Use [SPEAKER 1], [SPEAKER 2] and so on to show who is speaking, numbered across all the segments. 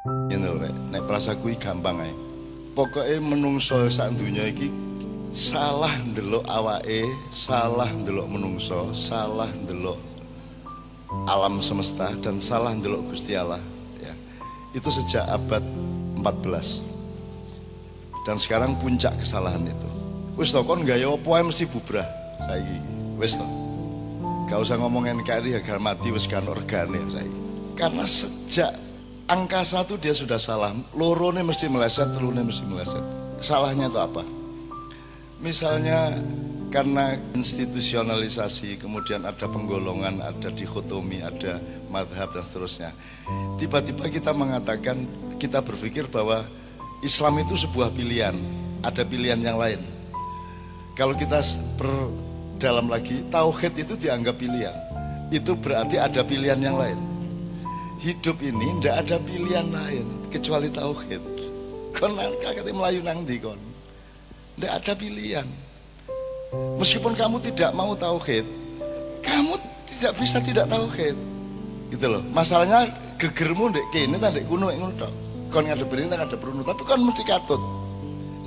[SPEAKER 1] Ngene lho rek, nek prasaku iki gampang ae. Pokoke menungso sak donya iki salah ndelok awake, salah ndelok menungso, salah ndelok alam semesta dan salah ndelok Gusti Allah ya. Itu sejak abad 14. Dan sekarang puncak kesalahan itu. Wis to kon gaya apa ae mesti bubrah saiki. Wis to. Gak usah ngomong NKRI harga mati wis kan organe saiki. Karena sejak angkasa itu dia sudah salah. Lorone mesti meleset, telune mesti meleset. Salahnya itu apa? Misalnya karena institusionalisasi, kemudian ada penggolongan, ada dikotomi, ada madhab dan seterusnya. Tiba-tiba kita mengatakan, kita berpikir bahwa Islam itu sebuah pilihan, ada pilihan yang lain. Kalau kita perdalam lagi, tauhid itu dianggap pilihan. Itu berarti ada pilihan yang lain. Hidup ini tidak ada pilihan lain kecuali tauhid. Kon kakek melayu nang ndi kon? Tidak ada pilihan. Meskipun kamu tidak mau tauhid, kamu tidak bisa tidak tauhid. Gitu loh. Masalahnya gegermu ndek kene ta ndek kuno ngono tok. Kon ngadep perintah ngadep perunu, tapi kon mesti katut.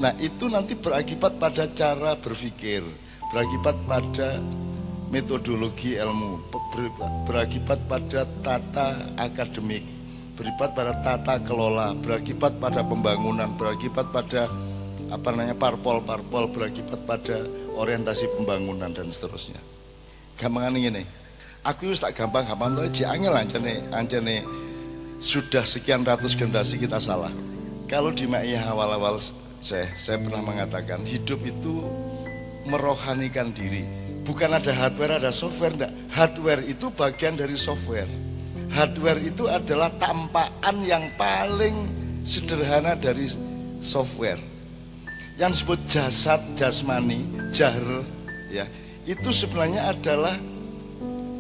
[SPEAKER 1] Nah, itu nanti berakibat pada cara berpikir, berakibat pada metodologi ilmu, berakibat pada tata akademik, berakibat pada tata kelola, berakibat pada pembangunan, berakibat pada parpol-parpol, berakibat pada orientasi pembangunan dan seterusnya. Gampangan ini, aku tak gampang-gampang tuh aja angel ancane sudah sekian ratus generasi kita salah. Kalau di Ma'iyah awal-awal saya pernah mengatakan hidup itu merohanikan diri. Bukan ada hardware, ada software, enggak. Hardware itu bagian dari software. Hardware itu adalah tampakan yang paling sederhana dari software. Yang disebut jasad, jasmani, jahr, ya, itu sebenarnya adalah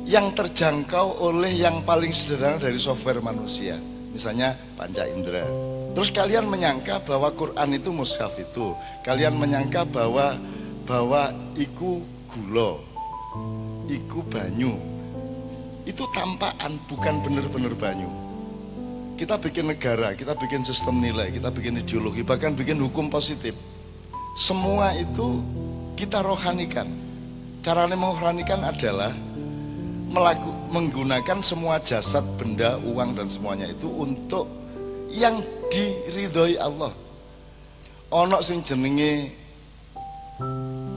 [SPEAKER 1] yang terjangkau oleh yang paling sederhana dari software manusia. Misalnya panca indera. Terus kalian menyangka bahwa Quran itu mushaf itu. Kalian menyangka bahwa iku gula, iku banyu. Itu tampakan, bukan benar-benar banyu. Kita bikin negara, kita bikin sistem nilai, kita bikin ideologi, bahkan bikin hukum positif. Semua itu kita rohanikan. Caranya merohanikan adalah menggunakan semua jasad, benda, uang dan semuanya itu untuk yang diridhoi Allah. Ono sing jenenge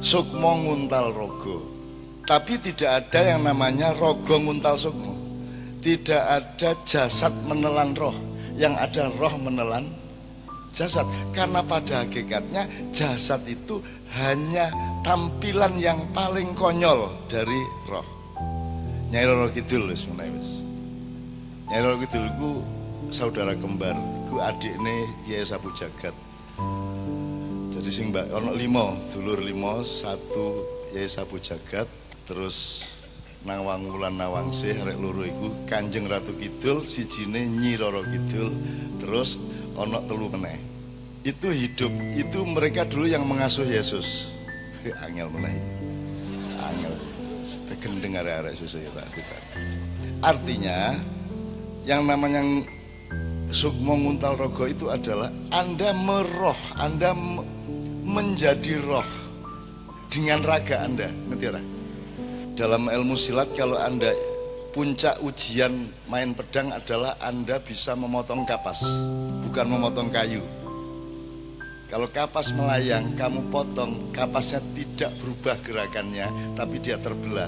[SPEAKER 1] sukmo nguntal rogo, tapi tidak ada yang namanya rogo nguntal sukmo. Tidak ada jasad menelan roh, yang ada roh menelan jasad. Karena pada hakikatnya jasad itu hanya tampilan yang paling konyol dari roh. Nyai Roro Kidul wis menawi wis. Nyai Roro Kidul ku saudara kembar, ku adikne Kiai Sapu Jagat. Jadi sing mbak ono 5, dulur 5, 1 Kiai Sapu Jagat, terus Nawang Wulan Nawangsih arek loro iku Kanjeng Ratu Kidul, sijine Nyi Roro Kidul, terus ono 3 meneh. Itu hidup, itu mereka dulu yang mengasuh Yesus. Angel meneh. Angel. Gendeng arek-arek susu ya Pak. Artinya yang namanya sukmo nguntal rogo itu adalah Anda meroh, Anda menjadi roh dengan raga Anda, ngerti ora? Dalam ilmu silat kalau Anda puncak ujian main pedang adalah Anda bisa memotong kapas, bukan memotong kayu. Kalau kapas melayang, kamu potong, kapasnya tidak berubah gerakannya, tapi dia terbelah.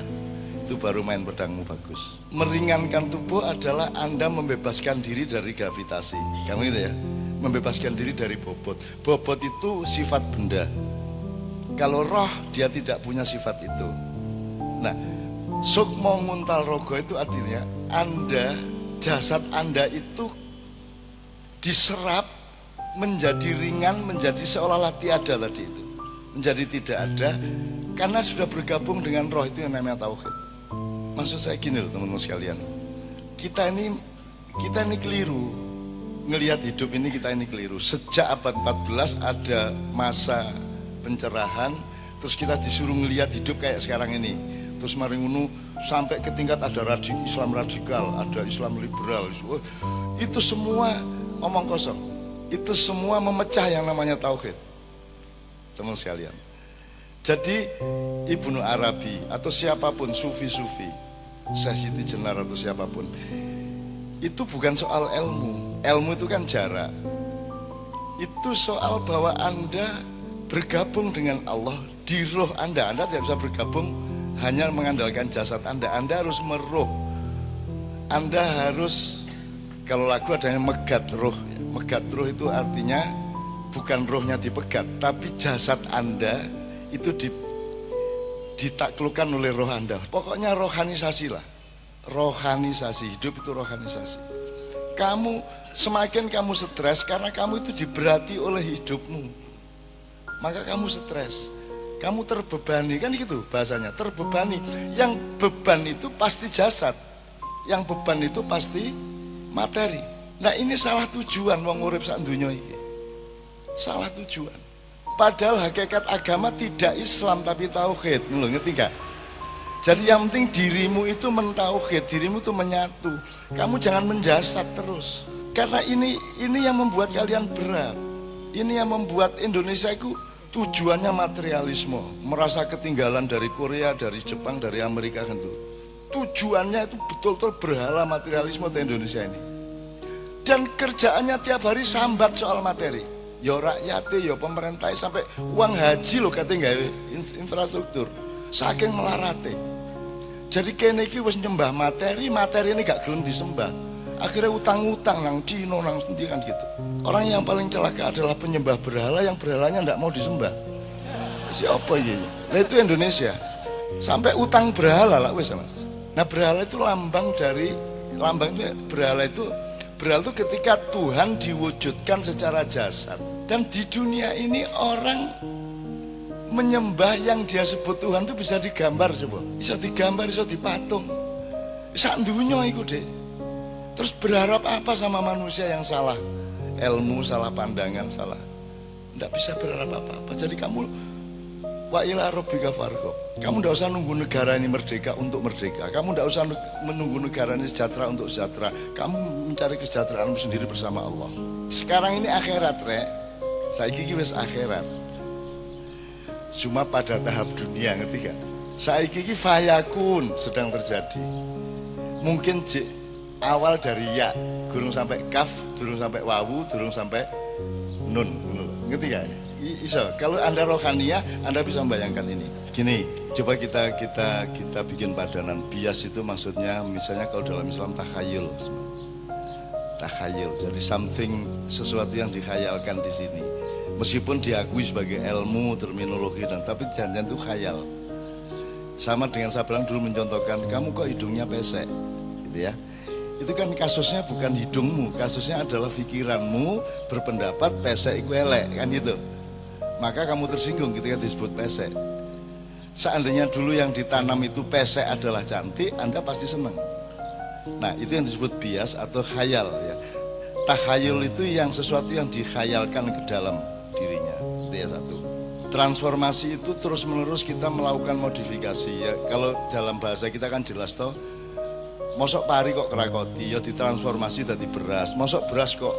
[SPEAKER 1] Itu baru main pedangmu bagus. Meringankan tubuh adalah Anda membebaskan diri dari gravitasi. Kamu gitu ya, membebaskan diri dari bobot. Bobot itu sifat benda. Kalau roh, dia tidak punya sifat itu. Nah, sukmo nguntal rogo itu artinya Anda, jasad Anda itu diserap menjadi ringan, menjadi seolah-olah tiada tadi itu, menjadi tidak ada karena sudah bergabung dengan roh. itu yang namanya tauhid. Maksud saya gini loh teman-teman sekalian, kita ini keliru ngelihat hidup ini, kita ini keliru. Sejak abad 14 ada masa pencerahan, terus kita disuruh ngelihat hidup kayak sekarang ini. Terus maringunu sampai ke tingkat ada Islam radikal, ada Islam liberal. Itu semua omong kosong. Itu semua memecah yang namanya tauhid, teman sekalian. Jadi Ibnu Arabi atau siapapun, sufi-sufi, Syekh Siti Jenar atau siapapun, itu bukan soal ilmu. Ilmu itu kan jarak. Itu soal bahwa Anda bergabung dengan Allah di roh Anda. Anda tidak bisa bergabung hanya mengandalkan jasad Anda. Anda harus meruh. Anda harus, kalau lagu ada yang megat roh. Megat roh itu artinya bukan rohnya dipegat, tapi jasad Anda itu ditaklukkan oleh roh Anda. Pokoknya rohanisasi lah. Rohanisasi, hidup itu rohanisasi. Kamu semakin kamu stres karena kamu itu diberati oleh hidupmu, maka kamu stres, kamu terbebani, kan gitu bahasanya, terbebani. Yang beban itu pasti jasad, yang beban itu pasti materi. Nah ini salah tujuan wong urip sak donya iki. Salah tujuan. Padahal hakikat agama tidak Islam tapi tauhid. Lho, ngerti gak? Jadi yang penting dirimu itu mentauhid, dirimu itu menyatu. Kamu jangan menjasad terus. Karena ini yang membuat kalian berat. Ini yang membuat Indonesia itu tujuannya materialisme, merasa ketinggalan dari Korea, dari Jepang, dari Amerika kan tuh. Tujuannya itu betul-betul berhala materialisme di Indonesia ini. Dan kerjaannya tiap hari sambat soal materi. Ya rakyatnya, ya pemerintah, sampai uang haji loh katanya gawe infrastruktur. Saking melarate. Jadi kene iki wis nyembah materi ini gak gelem disembah. Akhirnya utang-utang nang Cina nang sendi kan gitu. Orang yang paling celaka adalah penyembah berhala yang berhalanya ndak mau disembah. Siapa ini? Nah itu Indonesia. Sampai utang berhala lah wis Mas. Nah berhala itu lambang berhala itu ketika Tuhan diwujudkan secara jasad. Dan di dunia ini orang menyembah yang dia sebut Tuhan itu bisa digambar coba. Bisa digambar, bisa dipatung. Sak dunya iku deh. Terus berharap apa sama manusia yang salah ilmu, salah pandangan, salah. Tidak bisa berharap apa-apa. Jadi kamu wa ila rabbika farghab. Kamu tidak usah nunggu negara ini merdeka untuk merdeka. Kamu tidak usah menunggu negara ini sejahtera untuk sejahtera. Kamu mencari kesejahteraanmu sendiri bersama Allah. Sekarang ini akhirat, Rek. Saiki iki wis akhirat. Cuma pada tahap dunia, ngerti gak? Saiki iki fayakun sedang terjadi. Mungkin awal dari ya, durung sampai kaf, durung sampai wawu, durung sampai nun. Ngerti gak? Iso. Kalau Anda rohania, Anda bisa membayangkan ini. Gini, coba kita bikin padanan. Bias itu maksudnya misalnya kalau dalam Islam takhayul. Takhayul. Jadi sesuatu yang dikhayalkan di sini. Meskipun diakui sebagai ilmu, terminologi tapi jangan itu khayal. Sama dengan saya bilang dulu mencontohkan, kamu kok hidungnya pesek, gitu ya. Itu kan kasusnya bukan hidungmu, kasusnya adalah pikiranmu berpendapat pesek itu elek, kan gitu. Maka kamu tersinggung ketika disebut pesek. Seandainya dulu yang ditanam itu pesek adalah cantik, Anda pasti senang. Nah itu yang disebut bias atau khayal ya. Takhayul itu yang sesuatu yang dikhayalkan ke dalam dirinya. Itu ya satu. Transformasi itu terus menerus kita melakukan modifikasi ya. Kalau dalam bahasa kita kan jelas toh. Mosok pari kok kerakoti, ya ditransformasi jadi beras. Mosok beras kok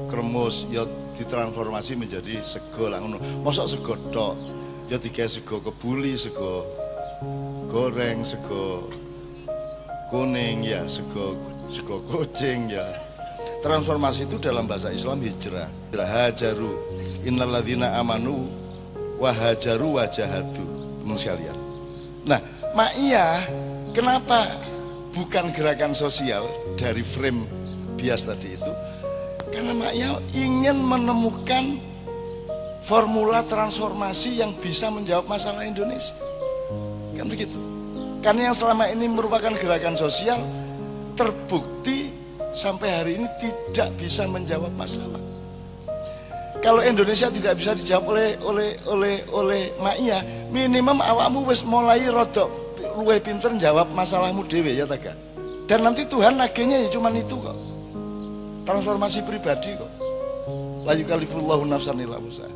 [SPEAKER 1] kremus, ya ditransformasi menjadi sego lah ngono. Mosok sego tok, ya digawe sego kebuli, sego goreng, sego kuning ya, sego kucing ya. Transformasi itu dalam bahasa Islam hijrah. Hajaru innalladzina amanu wa hajaru wa jahadu. Teman sekalian. Nah, ma'iyah kenapa bukan gerakan sosial dari frame bias tadi itu? Karena ma'iyah ingin menemukan formula transformasi yang bisa menjawab masalah Indonesia. Kan begitu. Karena yang selama ini merupakan gerakan sosial terbukti sampai hari ini tidak bisa menjawab masalah. Kalau Indonesia tidak bisa dijawab oleh ma'iyah, minimum awakmu wis mulai rodok luwih pinter jawab masalahmu dhewe ya ta gak? Dan nanti Tuhan nagihnya ya cuman itu kok. Transformasi pribadi kok. La yukallifullahu nafsan illa wus'aha.